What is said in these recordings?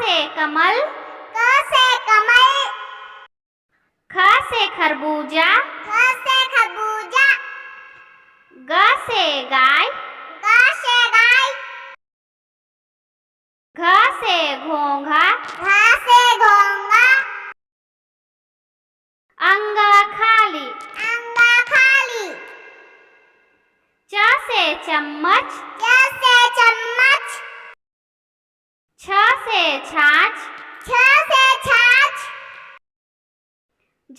से कमल, क से कमल, ख से खरबूजा, ख से खरबूजा, ग से गाय, ग से गाय, घ से घोंघा, घ से घोंघा, अंग खाली, अंग खाली, च से चम्मच, च से चम्मच, छ से छाछ, छ से छाछ,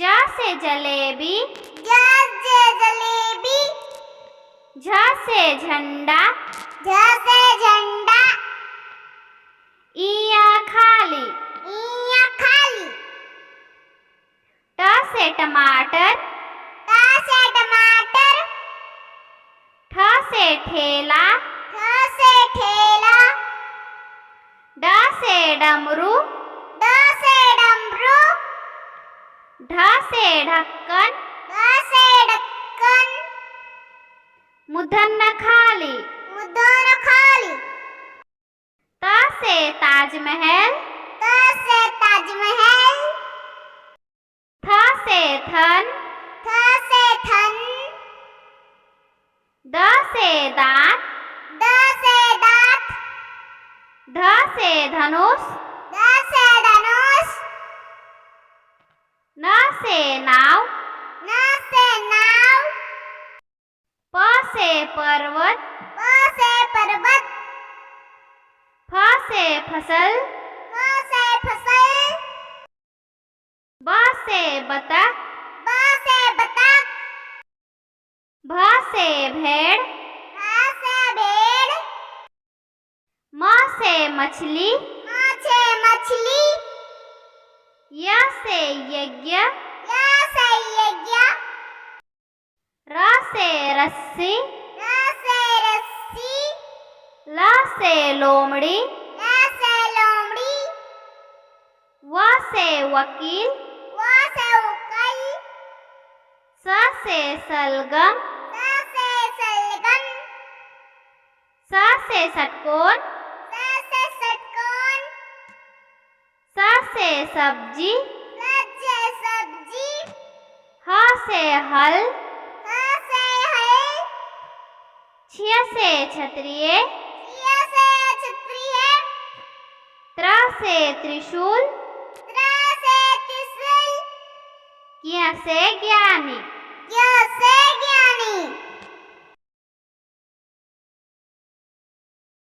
ज से जलेबी, ज से जलेबी, झ से झंडा, झ से झंडा, इया खाली, इया खाली, ट से टमाटर, ट से टमाटर, ठ से ठेला, ठ से ठेला, ड से डमरू, ड से डमरू, ढ से ढक्कन, ढ से ढक्कन, मूर्धन्य खाली, मूर्धन्य खाली, त से ताजमहल, त से ताजमहल, थ से थन, थ से थन, द से दांत, द से दांत, ध से धनुष, ध से धनुष, न से नाव, न से नाव, प से पर्वत, प से पर्वत, फ से फसल, फ से फसल, ब से बतख, ब से बतख, भ से भेड़, भ से भेड़, म से मछली, म से मछली, य से यज्ञ, य से यज्ञ, र से रस्सी, र से रस्सी, ल से लोमड़ी, ल से लोमड़ी, व से वकील, व से उकल, स से सलगम, स से सलगम, स से षटकोण, स से षटकोण, स से सब्जी, स से सब्जी, ह से हल, ह से हल, छिय से क्षत्रिय, य से क्षत्रिय, त्र से त्रिशूल, त्र से त्रिशूल, ज्ञ से ज्ञानी। य से